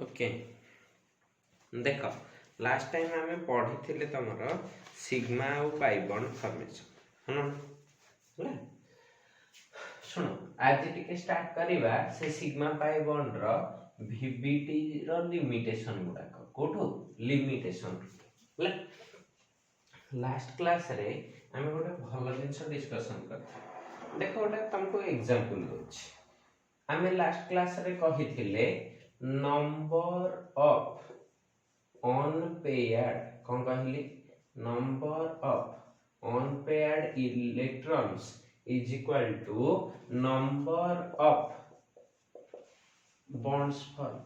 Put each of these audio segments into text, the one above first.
Okay देख last time आम पढ़ी तुम सिग्मा और पाई बॉन्ड फॉर्मेशन है शुण आज टिके स्टार्ट करवा से सिग्मा पाई बॉन्ड रो वीबीटी रो लिमिटेशन गुडाक कोठो लिमिटेशन है लास्ट क्लास रे आम गोटे भल जिनस डिस्कशन कर देख गोटे तुमको एग्जांपल दूची आम लास्ट क्लास रे कहिथिले नंबर ऑफ अनपेयर्ड कौन कहली number of unpaired electrons is equal to number of bonds form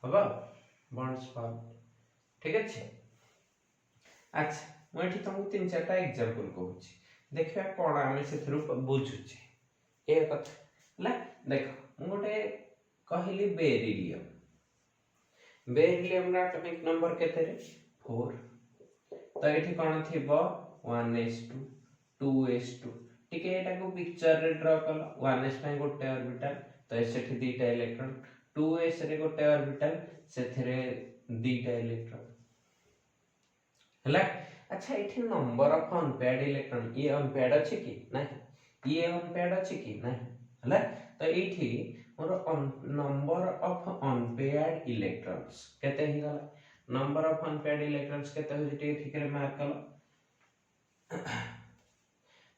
हबा बॉन्ड्स फॉर्म ठीक अच्छे अच्छा मुझे तुमको तीन चार एग्जांपल कहूँ देखिए कौन आम से बुझुचे ये कथा देख मुझे कहली बेरिलियम बेरिलियम एटॉमिक नंबर केते 4 तो एठी कोन थिबो 1s2 2s2 टिके एटा को पिक्चर रे ड्रा कल 1s पे गोटे ऑर्बिटल तो सेठी दीटा इलेक्ट्रॉन 2s रे गोटे ऑर्बिटल सेथरे दीटा इलेक्ट्रॉन हला अच्छा एठी नंबर ऑफ अनपेयर्ड इलेक्ट्रॉन ये अनपेयर्ड अछि कि नहीं ये अनपेयर्ड अछि कि नहीं हला तो एठी मोर नंबर ऑफ अनपेयर्ड इलेक्ट्रॉन्स केते ही गला नंबर ऑफ अनपेयर्ड इलेक्ट्रॉन्स केते हो जे ठीक रे मार्क कलो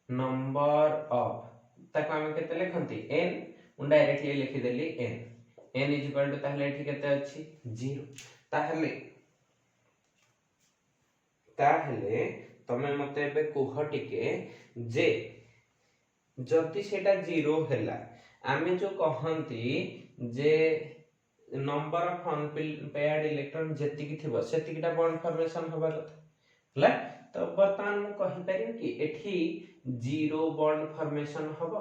नंबर ऑफ ताको हम केते लिखंती n उन डायरेक्टली लिखि देली n इज इक्वल टू ताहले एठी केते अछि 0 ताहले तमे मते बे कोह टिके जे जति सेटा 0 हैला आमे जो कहंती जे नंबर ऑफ अनपेयर्ड इलेक्ट्रॉन जति की थिबो सेतिकिटा बॉन्ड फॉर्मेशन होबा कथा हला तो वर्तमान मु कहि परिम कि एठी 0 बॉन्ड फॉर्मेशन होबो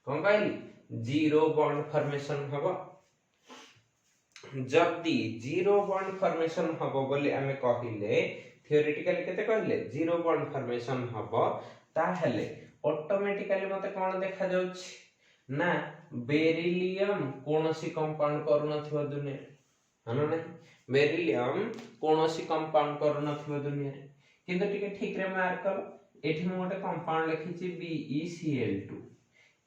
कोन कहली 0 बॉन्ड फॉर्मेशन होबो जदी 0 बॉन्ड फॉर्मेशन होबो बोली आमे कहिले थियोरेटिकली केते कहले 0 बॉन्ड फॉर्मेशन होबो ताहले ऑटोमेटिकली मते कोन देखा जाउछि ना बेरिलियम कोनोसी कंपाउंड करू नथिबो दुनिया हनो नै बेरिलियम कोनोसी कंपाउंड करू नथिबो दुनिया रे किंतु टिके ठीक रे मार्क कर एठी मु गोटे कंपाउंड लिखिछि BeCl2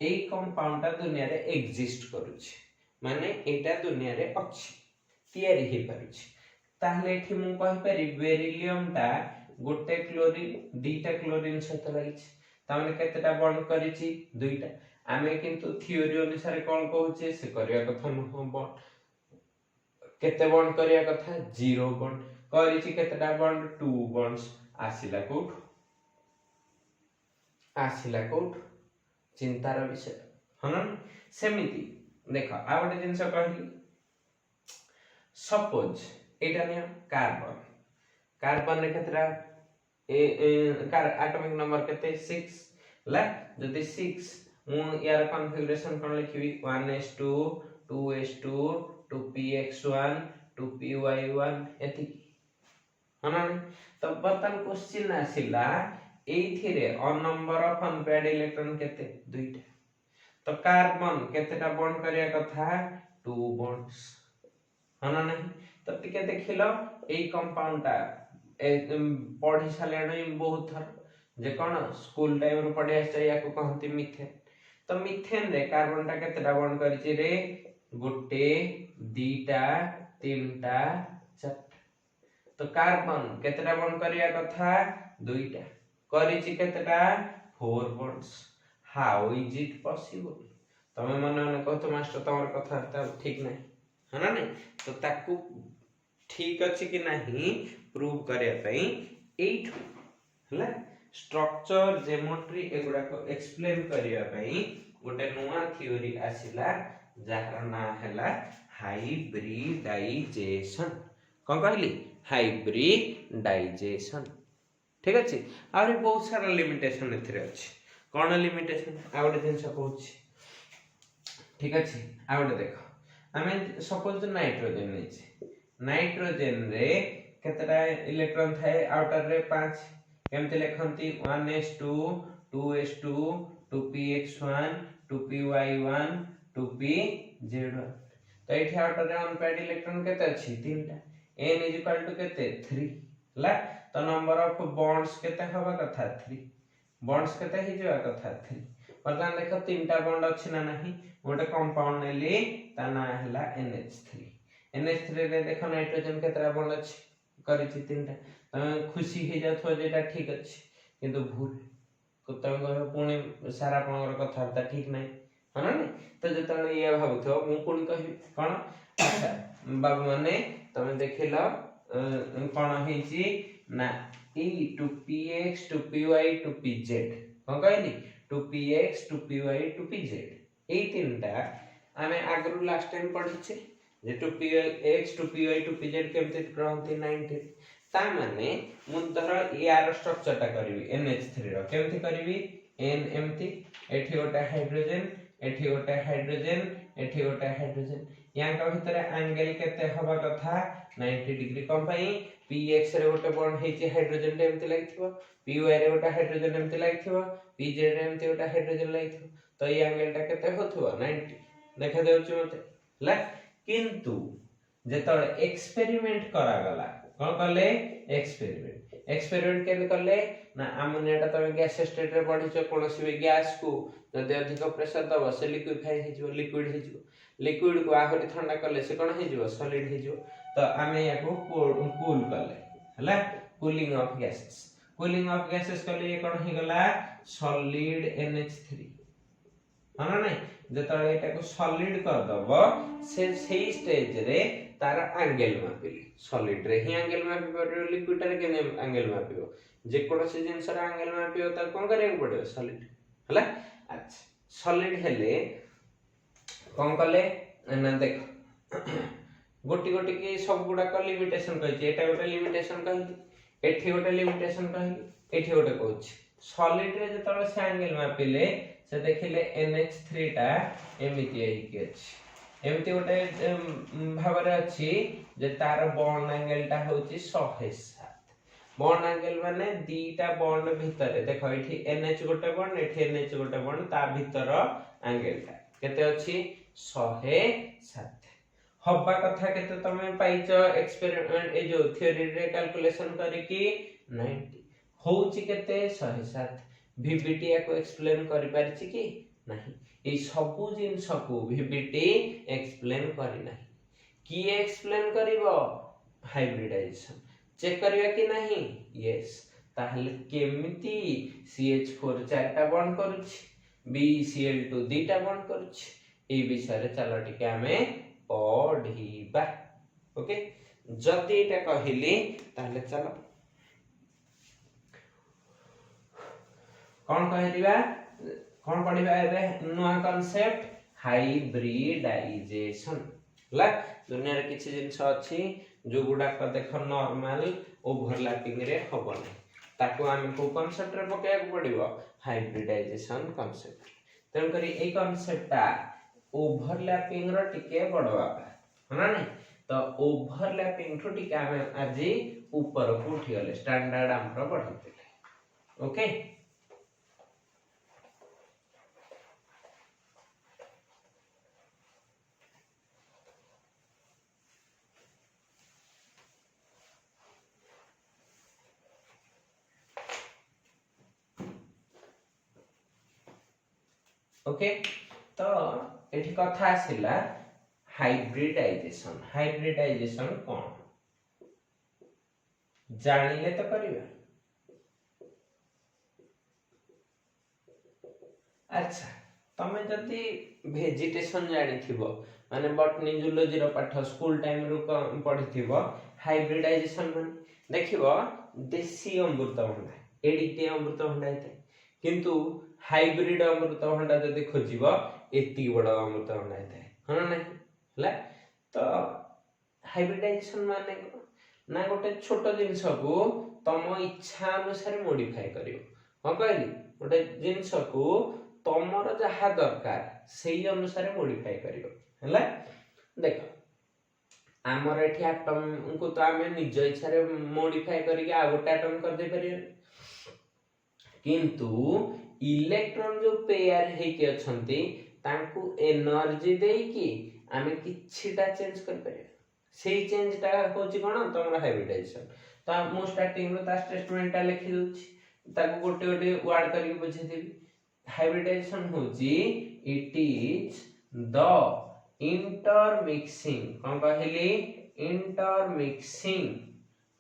एई कंपाउंडटा दुनिया रे एग्जिस्ट करूछि माने एटा दुनिया रे अछि तयारी हे पारुछि ताहले एठी मु कहि पारि बेरिलियम टा गोटे क्लोरीन दीटा क्लोरीन सहित लागिछि ताने केतेटा बॉन्ड करिछि दुईटा आमे किंतु थ्योरी अनुसार कोन कहूचे से करिया कथा न बॉन्ड केते बॉन्ड करिया कथा 0 बॉन्ड करिछि केतेटा बॉन्ड 2 बॉन्ड्स आसिला कोठ चिंतार विषय हन सेमिति देखो आ गोटे जिंस कहली सपोज एटा ने कार्बन रे केतेटा एटॉमिक नंबर केते 6 ला जदी 6 मु यार कॉन्फ़िगरेशन कोन लिखबी 1s2 2s2 2px1 2py1 एति हना तो बर्तन क्वेश्चन आसिला एथिरे अन नंबर ऑफ अनपेयर्ड इलेक्ट्रॉन केते दुईटा तो कार्बन केतेटा बॉन्ड करिया कथा 2 बॉन्ड्स हना नहीं तो टिके देखिलो एई कंपाउंडटा पढ़ी सालेणी बहुत थर जे कोन स्कूल टाइम रो पढ़ी आछै याको कहंती मीथेन तो मीथेन रे कार्बन टा केतेटा बॉन्ड करिछि रे गोटे दीटा तीनटा चारटा तो कार्बन केतेटा बॉन्ड करिया कथा दुईटा करिछि केतेटा 4 bonds how is it possible तमे मन कहतो मास्टर तमर कथा ठीक नै हना नै तो ताकू ठीक अछि कि नहीं प्रूव करिया पई एठू हला स्ट्रक्चर ज्योमेट्री एगुडा को एक्सप्लेन करिया पई गोटे नुवा थ्योरी आसिला जहार ना हैला हाइब्रिडाइजेशन कोन कहली हाइब्रिडाइजेशन ठीक अछि और बहुत सारा लिमिटेशन एथिरे अछि कोन लिमिटेशन आ गोटे जिंस कहूछि ठीक अछि आ गोटे देखो हमें सपोज नाइट्रोजन नेछि नाइट्रोजन रे केतटा इलेक्ट्रॉन थाए आउटर रे 5 केमते लिखंती 1s2 2s2 2px1 2py1 2pz1 तो एठी आउटर रे अनपेयर्ड इलेक्ट्रॉन केते अछि तीनटा n इज इक्वल टू केते 3 ला तो नंबर ऑफ बॉन्ड्स केते हवा कथा 3 बॉन्ड्स केते हि जवा कथा 3 वर्तमान देखो तीनटा बॉन्ड अछि ना नाही गोटे कंपाउंड नेली ता ना हला NH3 NH3 रे देखो नाइट्रोजन केतरा बॉन्ड अछि करिछि तीनटा तमे खुशी हे जाथो जेटा ठीक अछि किंतु भूल तंग पुणी सारा आपनकर कथार्ता ठीक नाही है ना तो जतले ये भाबुथो मु पुणी कहि कोन अच्छा बाबू माने तमे देखिलो कोन हेछि ना e to px to py to pz कोन कहली to px to py to pz ए तीनटा आमे आगरु लास्ट टाइम पढिछे जे to px to py to pz केमते रहंती 19 ता माने मु धर यार स्ट्रक्चर ता करबी NH3 रो केमते करबी n एमती एठी गोटे हाइड्रोजन एठी गोटे हाइड्रोजन एठी गोटे हाइड्रोजन यांका भितर एंगल केते हवा कथा 90 डिग्री कम पई px रे गोटे बॉन्ड हेची हाइड्रोजन टे एमते लागिथिबो py रे गोटे हाइड्रोजन एमते लागिथिबो pz रे एमते गोटे हाइड्रोजन लागिथिबो तो ये एंगल ता केते होथबो 90 देखा देउछु मते ला किंतु जेतळे एक्सपेरिमेंट करा गला कोन करले एक्सपेरिमेंट केन करले ना अमोनिया तमे गैस स्टेट रे पढिछो कोनोसी भी गैस को जदि अधिक प्रेशर दबो से लिक्विफाई हे जिवो लिक्विड हे जिवो लिक्विड को आहुरी ठंडा करले से कोन हे जिवो सॉलिड हे जिवो तो आमे याको कूल करले हला कूलिंग ऑफ गैसेस करले ये कोन हे गला सॉलिड NH3 हां नै जतळे एटा को सॉलिड कर दबो से सेही स्टेज रे तार एंगल मापिले सॉलिड रे ही एंगल मापि परबो लिक्विड रे केने एंगल मापिबो जे कोनोसी जिंस रे एंगल मापिबो त कोन करे पड़िबो सॉलिड हला अच्छा सॉलिड हेले कोन कले ना देख गोटी गोटी के सब गुडा को लिमिटेशन कहछि एटा गोटे लिमिटेशन कहली एठी गोटे लिमिटेशन कहली एठी गोटे कहछि सॉलिड रे जतळे से एंगल मापिले से देखिले NH3 टा एमिति एही के अछि एमिति गोटे भाबरे अछि जे तार बॉन्ड एंगल टा होछि 107 बॉन्ड एंगल माने दीटा बॉन्ड भितरे देखो एठी NH गोटे बॉन्ड एठी NH गोटे बॉन्ड ता भीतर एंगल टा केते अछि 107 हब्बा कथा केते तमे पाइचो एक्सपेरिमेंट ए जो थ्योरी रे कैलकुलेशन करी कि 90 होउची केते 107 VBT को एक्सप्लेन करि पारछि कि नाही ए सबु जिंस को VBT एक्सप्लेन करि नाही की एक्सप्लेन करिवो हाइब्रिडाइजेशन चेक करिया कि नाही यस ताहले केमिति CH4 चारटा बॉन्ड करूछि BCl2 दुटा बॉन्ड करूछि ए विषय रे चलो टिके हमें पढिबा ओके जति एटा कहिली ताहले चलो कोन कहलिबा कोन पढिबा रे नुआ कांसेप्ट हाइब्रिडाइजेशन ला दुनिया रे किछि जिंस अछि जो गुडा का देखो नॉर्मल ओवरलैपिंग रे होबो नै ताको हम को कांसेप्ट रे पकाय पड़िबो हाइब्रिडाइजेशन कांसेप्ट तन करी ए कांसेप्ट ता ओवरलैपिंग रो टिके बडवा हना नै तो ओवरलैपिंग ठो टिके हम आज ऊपर को उठी गले स्टैंडर्ड हमरो पढिते ओके ओके तो एठी कथा आसिला हाइब्रिडाइजेशन कोन जानिले तो करिबा अच्छा तमे जति वेजिटेशन जानि थिबो माने बॉटनी जूलॉजी रो पाठ स्कूल टाइम रो पढिथिबो हाइब्रिडाइजेशन माने देखिबो देसी अमृतभंडा एडिटे अमृतभंडा इते किंतु हाइब्रिड अमृतभंडा जदि खोजिबो एति बड़ अमृतभंडा इते हना नै हला तो हाइब्रिडाइजेशन माने ना गोटे छोट जिंस को तम इच्छा अनुसार मॉडिफाई करियो ह कहली गोटे जिंस को तमर जहा दरकार सेही अनुसार मॉडिफाई करियो हला देखो हमर एठी एटम को तो हमें निज इच्छा रे मॉडिफाई करिके आ गोटे एटम कर दे परियो किंतु इलेक्ट्रॉन जो पेयर हे के अछंती तांकू एनर्जी देई कि आमे किछिटा चेंज कर परिया सेही चेंजटा होची कोन तमरा हाइब्रिडाइजेशन तो मो स्टार्टिंग रो ता स्टेटमेंटटा लिखि दोछि ताको गोटे गोटे वर्ड करके बुझे देबी हाइब्रिडाइजेशन होची इट इज द इंटरमिक्सिंग कोन कहली intermixing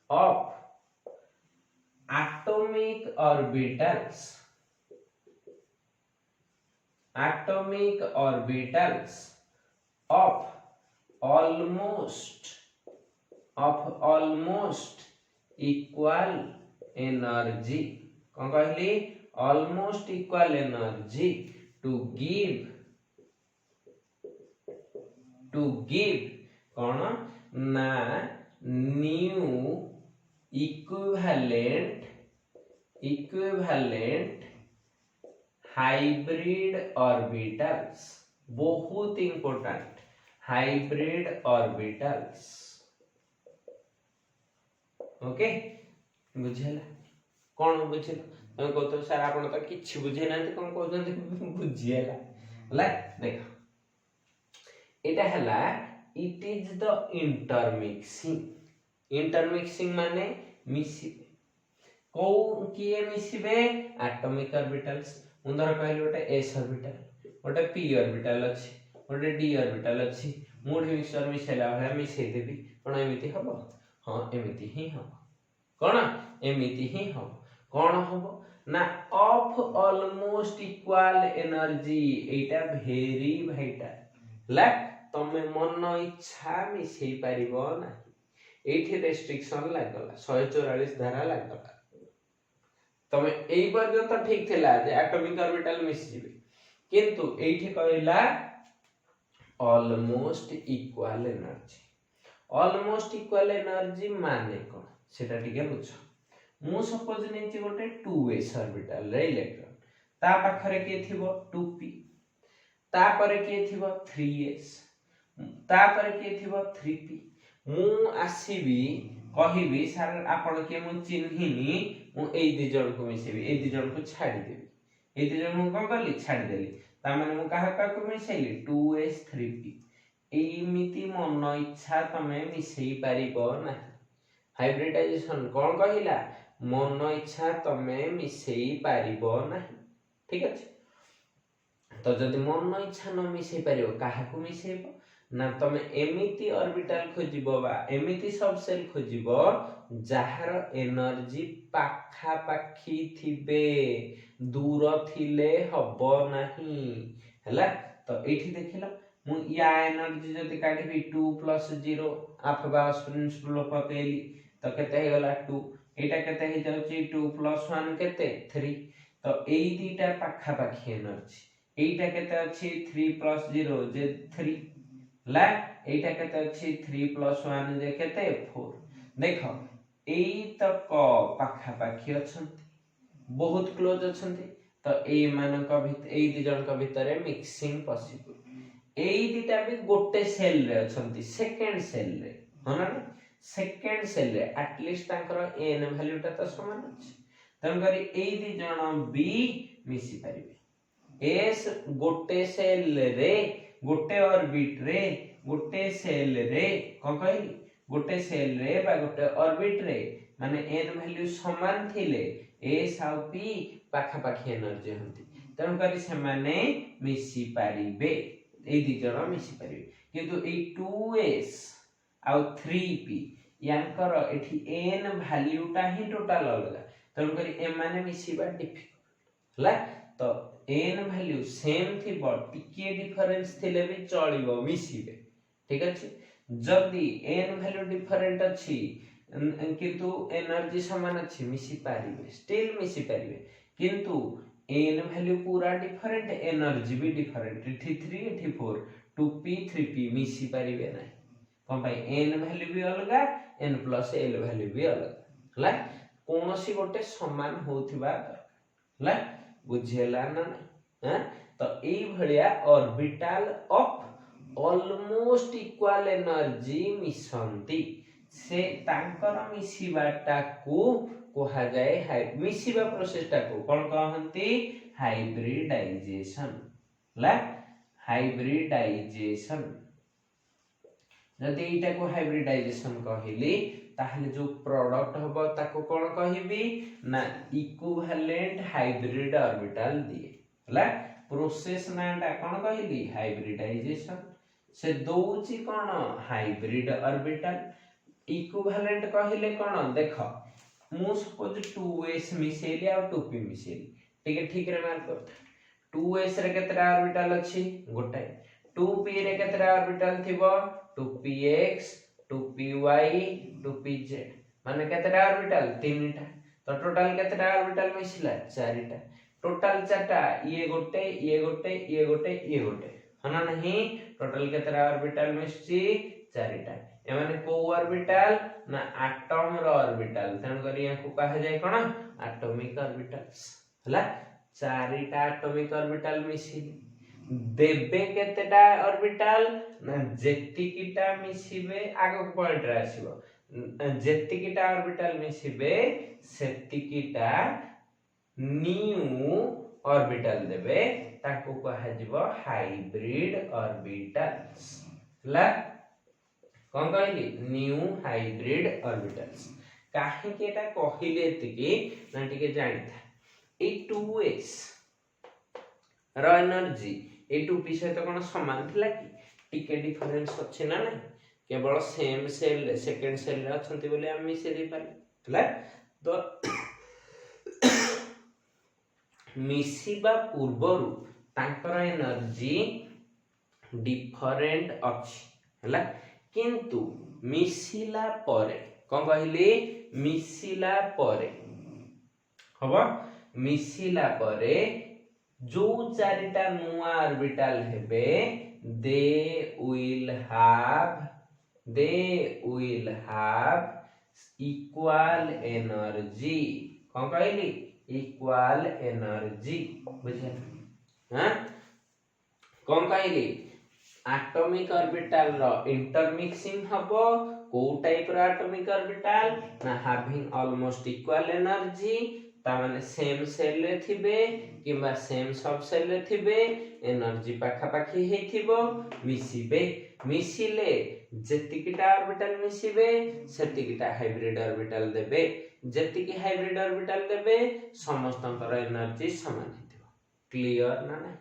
of atomic orbitals of almost equal energy कौन कहली almost equal energy to give कौन ना new equivalent hybrid orbitals बहुत important hybrid orbitals ओके बुझेला कौन बुझे तुम कहतो सर आपण तो किछि बुझे ना कोन कहउछन बुझिएला हला देखो एटा हला इट इज द इंटरमिक्सिंग माने मिसिबे को किए मिसिबे एटॉमिक ऑर्बिटल्स उंदर कहली गोटे s ऑर्बिटल गोटे p ऑर्बिटल अछि गोटे d ऑर्बिटल अछि मूड मिक्सचर मिसेला भला मिसै देबी कोन एमिति हबो हां एमिति ही हबो कोन एमिति ही हबो कोन हबो ना of almost equal energy Etah very vital ला तमे मन इच्छा मिसै परिबो ना एठी रेस्ट्रिक्शन लागला 144 धारा लागला तमे एई पर्यंत ठीक थिला जे एटॉमिक ऑर्बिटल मिसिबे किंतु एठी कहला ऑलमोस्ट इक्वल एनर्जी माने कोन सेटा ठीके बुझो मु सपोज नेछि गोटे 2s ऑर्बिटल रे इलेक्ट्रॉन ता पाखरे के थिबो 2p ता परे के थिबो 3s ता परे के थिबो 3p मु आसीबी कहिबी सर आपण के मु चिन्हिनी मु एई दि जण को मिसेबी एई दि जण को छाडी देबी एई दि जण को कोन करली छाडी देली ता माने मु काहा का को मिसेली 2s 3p एमिति मन इच्छा तमे मिसेई पारिबो ना हाइब्रिडाइजेशन कोन कहिला मन इच्छा तमे मिसेई पारिबो ना ठीक अछि तो जदि मन इच्छा न मिसेई पारिबो काहा को मिसेबो ना तमे एमिति ऑर्बिटल खोजिबो बा एमिति सबसेल खोजिबो जहार एनर्जी पाखा पाखी थिबे दूर थिले हबो नाही हला तो एठी देखिला मु या एनर्जी जति काढिबी 2 + 0 अथवा प्रिंसिपल पकेली तो केते हे गला 2 एटा केते हे जाउची 2 + 1 केते 3 तो एई दीटा पाखा पाखी एनर्जी एटा केते अछि 3 + 0 जे 3 ला एटा केते अछि 3 + 1 जे केते 4 देखो एई तक पाखा पाखी अछंती बहुत क्लोज अछंती तो ए मानक भितर एई दि जण का भितरे मिक्सिंग पॉसिबल एई दिटा भी गोटे सेल रे अछंती सेकंड सेल रे हना सेकंड सेल रे एटलीस्ट तांकर n वैल्यूटा तो समान अछि तंगरी एई दि जण बी मिसी परिबे s गोटे सेल रे गोटे ऑर्बिट रे गोटे सेल रे कोन कहली गोटे सेल रे बा गोटे ऑर्बिट रे माने n वैल्यू समान थिले s आ p पाखा पाखी एनर्जी हंती तन करी से माने मिसी पारिबे ए दि जण मिसी पारिबे किंतु ए 2s आ 3p यांकर एठी n वैल्यूटा ही टोटल अलगा तन करी ए माने मिसीबा डिफिकल्ट ला तो n वैल्यू सेम थिबो टिके डिफरेंस थिले भी चलिबो मिसीबे ठीक अछि जदी n वैल्यू डिफरेंट अछि किंतु एनर्जी समान अछि मिसी पारिबे स्टिल मिसी पारिबे किंतु n वैल्यू पूरा डिफरेंट एनर्जी भी डिफरेंट एठी 3 एठी 4 2p 3p मिसी पारिबे नै कोन भाई n वैल्यू भी अलगा n + l वैल्यू भी अलगा ला कोनोसी गोटे समान होथिबा ला बुझेला ना हैं तो एई भलिया orbital of almost equal energy मिसंती से तांकर मिसिबाटा को कोहा जाए मिसिबा प्रोसेसटा को कोन कहंती हाइब्रिडाइजेशन ला हाइब्रिडाइजेशन जदि एटा को हाइब्रिडाइजेशन कहली ताहले जो प्रोडक्ट हबो ताको कोन कहिबी ना इक्विवेलेंट हाइब्रिड ऑर्बिटल दिए हला प्रोसेस नाटा कोन कहली हाइब्रिडाइजेशन से दोउची कोन हाइब्रिड ऑर्बिटल इक्विवेलेंट कहले कोन देखो मु सपोज 2s मिसेली आ 2p मिसेली ठीक रे मार्क कर 2s रे केतरा ऑर्बिटल अछि गोटाए 2p रे केतरा ऑर्बिटल थिबो 2px 2py 2pz माने केतरा ऑर्बिटल तीनटा तो टोटल केतरा ऑर्बिटल मिसिला चारटा टोटल चारटा ये गोटे ये गोटे ये गोटे ये गोटे हना नहीं टोटल केतरा ऑर्बिटल मिसची चारटा ए माने को ऑर्बिटल ना एटम रो ऑर्बिटल तन करी या को कहा जाय कोन एटॉमिक ऑर्बिटल्स हला चारटा एटॉमिक ऑर्बिटल मिसिली देबे केतेटा ऑर्बिटल ना जेतिकिटा मिसिबे आगो पॉइंट रे आसीबो जेतिकिटा ऑर्बिटल मिसिबे सेतिकिटा न्यू ऑर्बिटल देबे ताको कहा जिवो हाइब्रिड ऑर्बिटल्स ला कोन कहली न्यू हाइब्रिड ऑर्बिटल्स काहे के एटा कहिले एतिकी ना टिके जानिथा ए 2s रो एनर्जी ए 2p सहित कोन समान थिला कि टिके डिफरेंस अछि ना नै केवल सेम सेल सेकंड सेल रे अछंती बोले हम मिसे दे पाले हला तो मिसिबा पूर्वरु तांकर एनर्जी डिफरेंट अछि हला किंतु मिसिला परे कोन कहली मिसिला परे हबो मिसिला परे जो चारिटा नुआ ऑर्बिटल हेबे they will have equal energy कोन कहली इक्वल एनर्जी बुझे हां कोन कहली एटॉमिक ऑर्बिटल रो इंटरमिक्सिंग हबो को टाइप रो एटॉमिक ऑर्बिटल ना हैविंग ऑलमोस्ट इक्वल एनर्जी ता माने सेम सेल रे थिबे किबा सेम सब सेल रे थिबे एनर्जी पाखा पाखी हेथिबो मिसिबे मिसिले जेतिकिटा ऑर्बिटल मिसिबे सेतिकिटा हाइब्रिड ऑर्बिटल देबे जेतिकी हाइब्रिड ऑर्बिटल देबे समस्तंकर एनर्जी समान हेथिबो क्लियर ना ना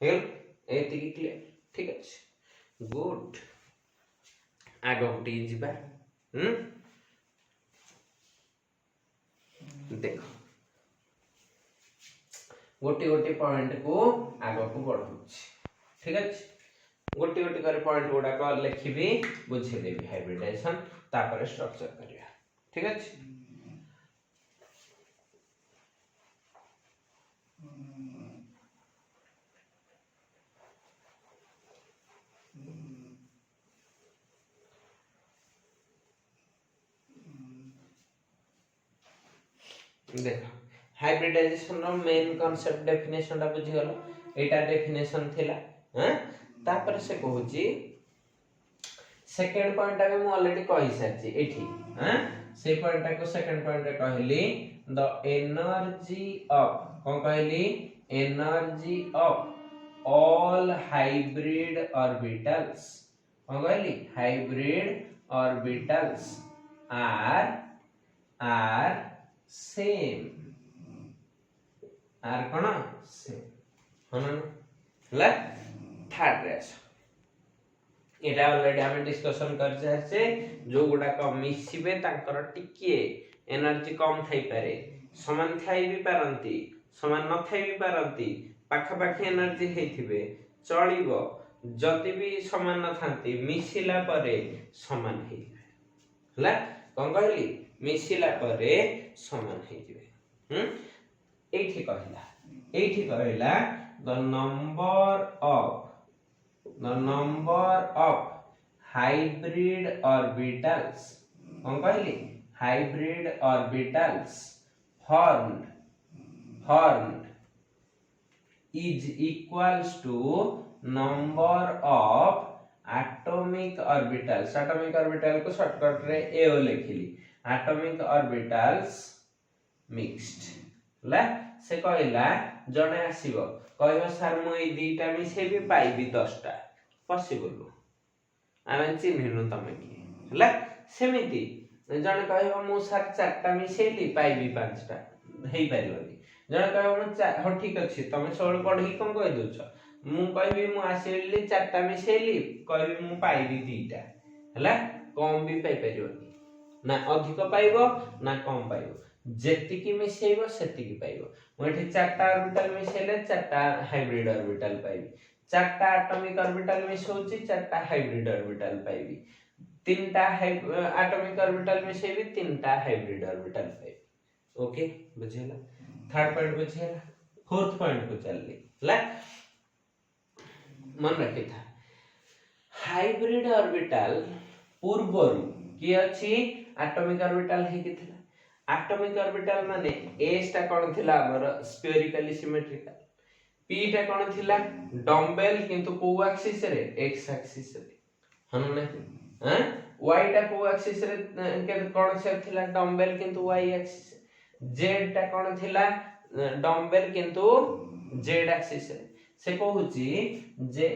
हे एतिकी क्लियर ठीक अछि गुड आगो गुटी जिबा देखो गोटी गोटी पॉइंट को आगो को बढ़ुछि ठीक अछि गोटी गोटी करे पॉइंट गुडा को लिखिबी बुझे देबी हाइब्रिडाइजेशन तापर स्ट्रक्चर करिया ठीक अछि देखो हाइब्रिडाइजेशन रो मेन कांसेप्ट डेफिनेशन ता बुझी गलो एटा डेफिनेशन थिला हैं तापर से कहूची सेकंड पॉइंट आगे मु ऑलरेडी कहि साची एठी हैं से पॉइंट को सेकंड पॉइंट रे कहली द एनर्जी ऑफ कोन कहली energy of all hybrid orbitals कोन कहली hybrid orbitals are same are कोन सेम हनला थर्ड रेस एटा ऑलरेडी हम डिस्कशन कर जाचे जो गुडा का मिसिबे ताकर टिके एनर्जी कम थाई पारे समान थाई भी पारंती समान न थाई भी पारंती पाखा पाखी एनर्जी हेथिबे चलिबो जति भी समान न थांती मिसिला परे समान हेइबे हला कोन कहली मिसिला परे समान हेइबे एठी कहला the number of hybrid orbitals कोन कहली hybrid orbitals formed is equals to number of atomic orbitals atomic orbital को शॉर्टकट रे AO लिखिली atomic orbitals mixed ला से कहला जने आसीबो कहबो सर मु ए दीटा मिसेबी पाइबी 10टा पॉसिबल आमे चिन्हिनु तमे किए हला सेमिति जण कहबो मु सर चारटा मिसेली पाइबी पांचटा हेई परिबनी जण कहबो मु हो ठीक अछि तमे सोल पढी कोन कहि दोछ मु कहबी मु आसेली चारटा मिसेली कहबी मु पाइबी दीटा हला कम भी पाई परिबनी ना अधिक पाइबो ना कम पाइबो जेतिकी मिसेइबो सेतिकी पाइबो मु एठी चारटा ऑर्बिटल मिसेले चारटा हाइब्रिड ऑर्बिटल पाइबी चारटा एटॉमिक ऑर्बिटल मिसौची चारटा हाइब्रिड ऑर्बिटल पाइबी तीनटा एटॉमिक ऑर्बिटल मिसेइबी तीनटा हाइब्रिड ऑर्बिटल पाइबी ओके बुझेला थर्ड पॉइंट बुझेला फोर्थ पॉइंट को चलली ला मन रखि था हाइब्रिड ऑर्बिटल पूर्वरु की अछि एटॉमिक ऑर्बिटल हे कि थिला एटॉमिक ऑर्बिटल माने s टा कोन थिला हमर स्फेरिकली सिमेट्रिकल p टा कोन थिला डम्बेल किंतु को एक्सिस रे x एक्सिस रे हन नै हैं y टा को एक्सिस रे के कोन से थिला डम्बेल किंतु y एक्सिस z टा कोन थिला डम्बेल किंतु z एक्सिस रे से कहूची जे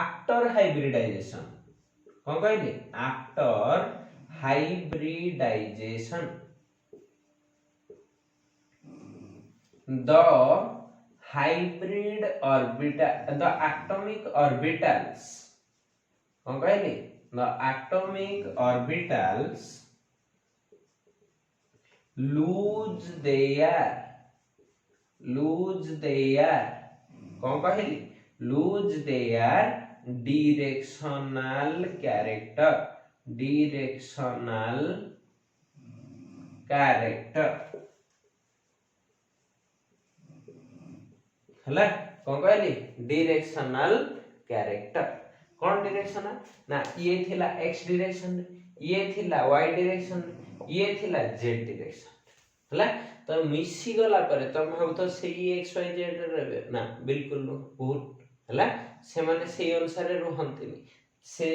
आफ्टर हाइब्रिडाइजेशन कौन कहले after hybridization the hybrid orbital the atomic orbitals कौन कहले the atomic orbitals lose their कौन कहले lose their directional character हला कौन कहली डायरेक्शनल कैरेक्टर कौन डायरेक्शनल ना ये थिला x डायरेक्शन ये थिला y डायरेक्शन ये थिला z डायरेक्शन हला तो मिसी गला परे तुम हम तो सेही x y z रहबे ना बिल्कुल भूल हला से माने से अनुसार रहंतिनी से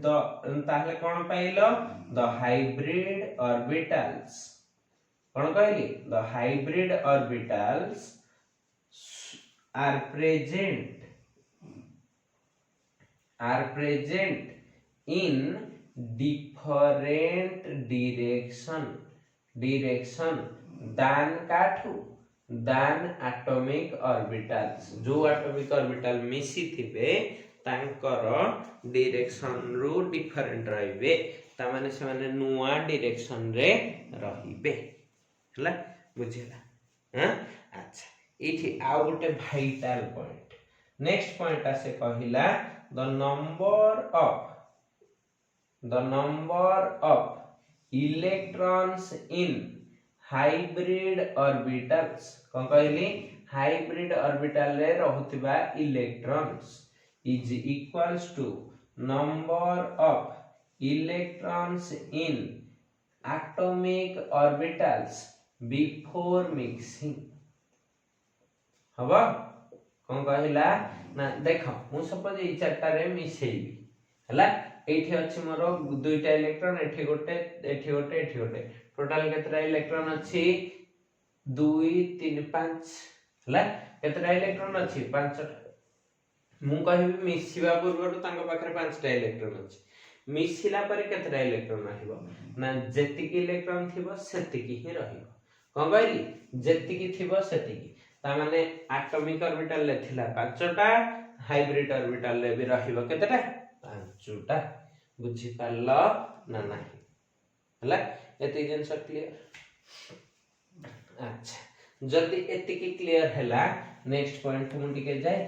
ताहले कोन पाइलो द हाइब्रिड ऑर्बिटल्स कोन कहली the hybrid orbitals are present in different direction than काठू दान एटॉमिक ऑर्बिटल्स जो एटॉमिक ऑर्बिटल मिसी थिबे तांकर डायरेक्शन रो डिफरेंट रहिबे ता माने से माने नुवा डायरेक्शन रे रहिबे हला बुझिला हां अच्छा इठी आ गोटे वाइटल पॉइंट नेक्स्ट पॉइंट आसे कहिला the number of electrons in hybrid orbitals कौन कहली हाइब्रिड ऑर्बिटल रे रहउतिबा electrons is equals to number of electrons in atomic orbitals before mixing हवा कौन कहला ना देखो मु सपोज ए चारटा रे मिसेइबी हला एठी अछि मोर दुईटा इलेक्ट्रॉन एठी गोटे टोटल केतरा इलेक्ट्रॉन अछि 2 3 5 हला केतरा इलेक्ट्रॉन अछि 5टा मु कहबी मिसिबा पूर्व तांग पाखरे 5टा इलेक्ट्रॉन अछि मिसिला पर केतरा इलेक्ट्रॉन आहिबो ना जेतिकी इलेक्ट्रॉन थिबो सेतिकी ही रहिबो कोन कहली जेतिकी थिबो सेतिकी ता माने एटॉमिक ऑर्बिटल ले थिला 5टा हाइब्रिड ऑर्बिटल ले भी रहिबो केतटा 5टा बुझी पालो ना नाही हला एति जन सब क्लियर अच्छा जल्दी एतिकी क्लियर हैला नेक्स्ट पॉइंट मु टिके जाय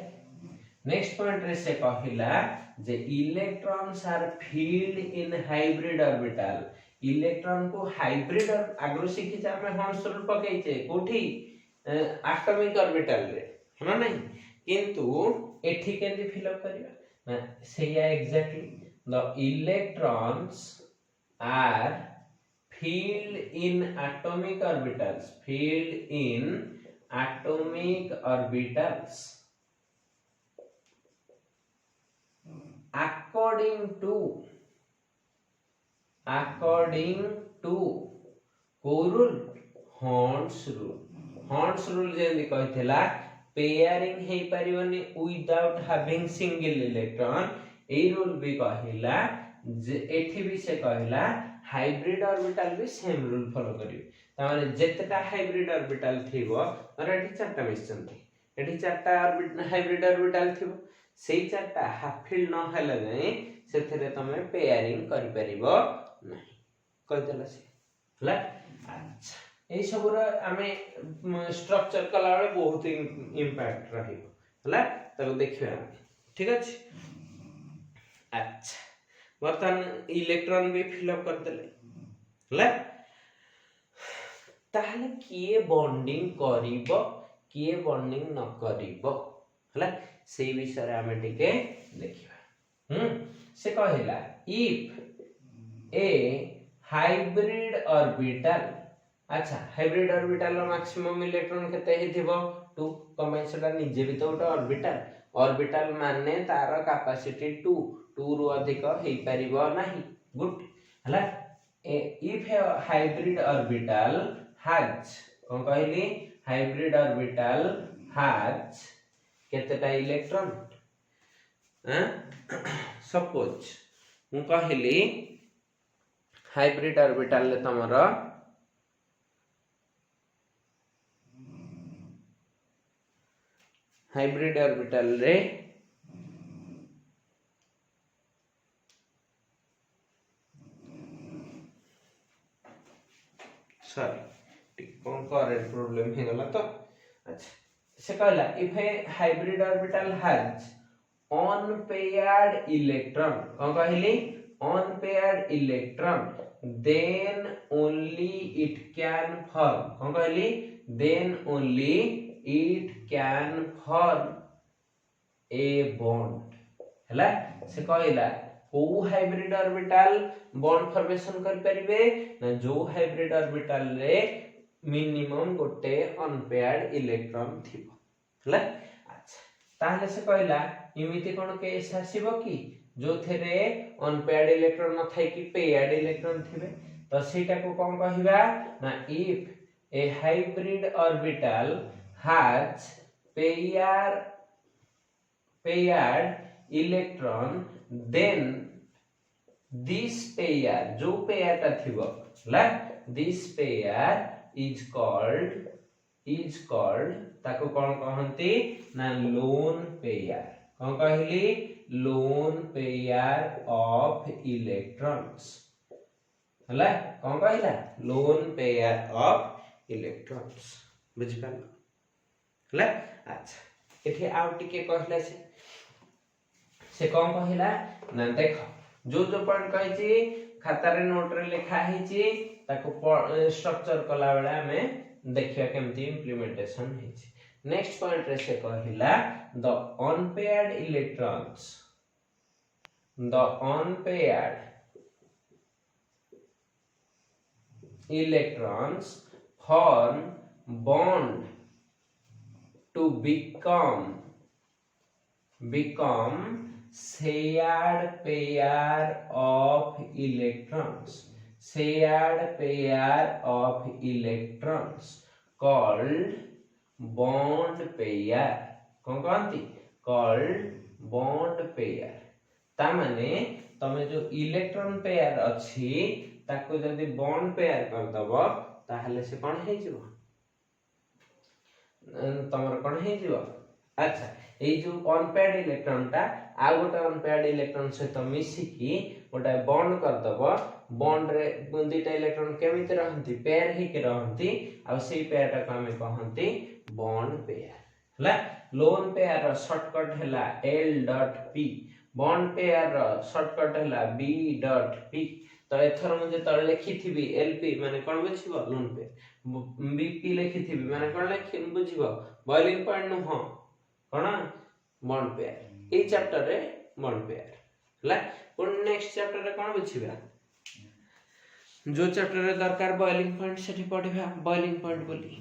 नेक्स्ट पॉइंट रे से कहिला जे electrons are filled in hybrid orbital electron को हाइब्रिड आग्रो सिखि जा में हॉर्न रूल पकैचे कोठी एटॉमिक ऑर्बिटल रे हना नहीं किंतु एठी केंदी फिल अप करिया ना सेया exactly the electrons are filled in atomic orbitals according to कोरुल हॉर्न्स रूल जेंदी कहितला पेयरिंग हे परिवनी विदाउट हैविंग सिंगल इलेक्ट्रॉन एई रूल भी कहला जे एठी भी से कहला हाइब्रिड ऑर्बिटल भी सेम रूल फॉलो करिवे तामाने जेतेटा हाइब्रिड ऑर्बिटल थिबो और एठी चारटा मिशन एठी चारटा हाइब्रिड ऑर्बिटल थिबो सेई चारटा हाफ फील्ड न हेले नै सेथरे तमे पेयरिंग करि परिबो नाही कहि देला से हला अच्छा ए सब आमे स्ट्रक्चर कला बेले बहुत इंपैक्ट रहिबो हला ताको देखिबा ठीक अछि अच्छा बर्तन इलेक्ट्रॉन भी फिलअप कर देले हला ताहले किए बॉन्डिंग करिवो किए बॉन्डिंग न करिवो हला सेई विषय आमे टिके देखिबा से कहला इफ ए हाइब्रिड ऑर्बिटल अच्छा हाइब्रिड ऑर्बिटल रो मैक्सिमम इलेक्ट्रॉन केते हिथिबो 2 कमाई सेटा निजे भी तो ऑर्बिटल ऑर्बिटल माने तार कैपेसिटी 2 रु अधिक हेई परिबो नाही गुड हला if a hybrid orbital has कोन कहली हाइब्रिड ऑर्बिटल हैज केतेटा इलेक्ट्रॉन सपोज मु कहली हाइब्रिड ऑर्बिटल ले तमरो हाइब्रिड ऑर्बिटल रे सॉरी कौन करेंट प्रॉब्लम हे गला तो अच्छा से कहला if a hybrid orbital has unpaired electron कौन कहली unpaired electron then only it can form कौन कहली then only it can form a bond हला से कहला को हाइब्रिड ऑर्बिटल बॉन्ड फॉर्मेशन कर परिबे ना जो हाइब्रिड ऑर्बिटल रे मिनिमम गोटे अनपेयर्ड इलेक्ट्रॉन थिबो हला अच्छा ताहले से कहला इमिति कोन केस आसीबो कि जो थेरे अनपेयर्ड इलेक्ट्रॉन न थाई कि पेयर्ड इलेक्ट्रॉन थिबे तो सेटा को कोन कहिबा ना if a hybrid orbital has paired electron then this pair जो pair ता थिबो ला this pair is called ताको कोन कहंती ना lone pair कोन कहली lone pair of electrons हला कोन कहला lone pair of electrons बुझि पाल हला अच्छा एठी आउ टिके कहला से कोन कहला ना देखो जो जो पॉइंट कहि छी खाता रे नोट रे लिखा हि छी ताको स्ट्रक्चर कला बेला हमें देखिया केमती इंप्लीमेंटेशन हि छी नेक्स्ट पॉइंट रे से कहला the unpaired electrons form bond to become shared pair of electrons called bond pair कौन कहंती called bond pair ता माने तमे जो इलेक्ट्रॉन पेयर अछि ताको जदी बॉन्ड पेयर कर दबो ताहले से कोन हे जिवो तमर कोन हे जिवो अच्छा ए जो अनपेयर्ड इलेक्ट्रॉन ता आ गोटे अनपेयर्ड इलेक्ट्रॉन से तो मिसी की गोटे बॉन्ड कर दबो बॉन्ड रे दुईटा इलेक्ट्रॉन केमिति रहंती पेयर ही के रहंती आ सेई पेयर ता हमें कहंती बॉन्ड पेयर हला लोन पेयर रो शॉर्टकट हला L.P बॉन्ड पेयर रो शॉर्टकट हला B.P तो एथर मुझे तळ लिखिथिबी Lp माने कोन बुझिबो लोन पेयर Bp लिखिथिबी माने कोन लिखि बुझिबो बॉइलिंग पॉइंट न हो कोन बॉन्ड पेयर ए चैप्टर रे बॉन्ड पेयर हला पुन नेक्स्ट चैप्टर रे कोन बुझिबा जो चैप्टर रे दरकार बॉइलिंग पॉइंट सेठी पढिबा बॉइलिंग पॉइंट बोली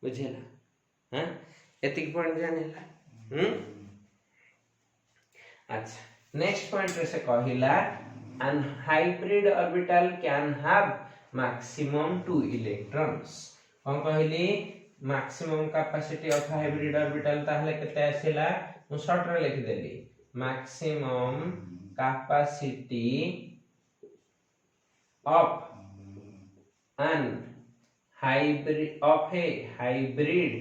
बुझिला हां एतिक पॉइंट जानिला अच्छा नेक्स्ट पॉइंट रे से कहिला an hybrid orbital can have maximum 2 electrons कोन कहली maximum capacity of hybrid orbital ताहले केते आसिला मु शॉर्ट रे लिखि देली maximum capacity of an hybrid of a hybrid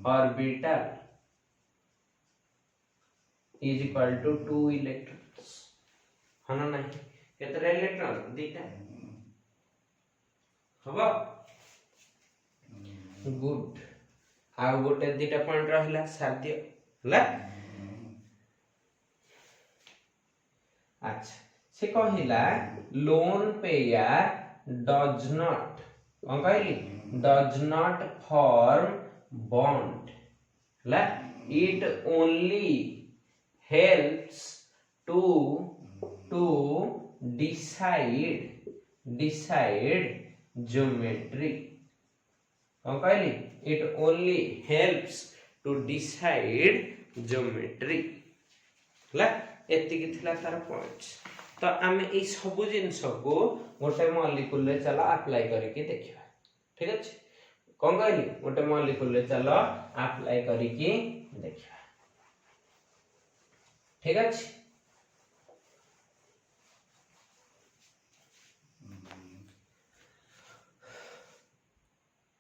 orbital is equal to 2 electrons हना नहीं केतरा इलेक्ट्रॉन दीटा हबो गुड आ गोटे दीटा पॉइंट रहला साध्य हला अच्छा से कहिला लोन पेयर डज नॉट कौन कहली डज नॉट फॉर्म बॉन्ड हला it only helps to decide geometry कौन कहली it only helps to decide geometry हला एतिकी थिला तार पॉइंट्स तो आमे ई सब जिंस को गोटे मॉलिक्यूल रे चला अप्लाई करके देखिबा ठीक अछि कौन कहली गोटे मॉलिक्यूल रे चला अप्लाई करके देखिबा ठीक अछि।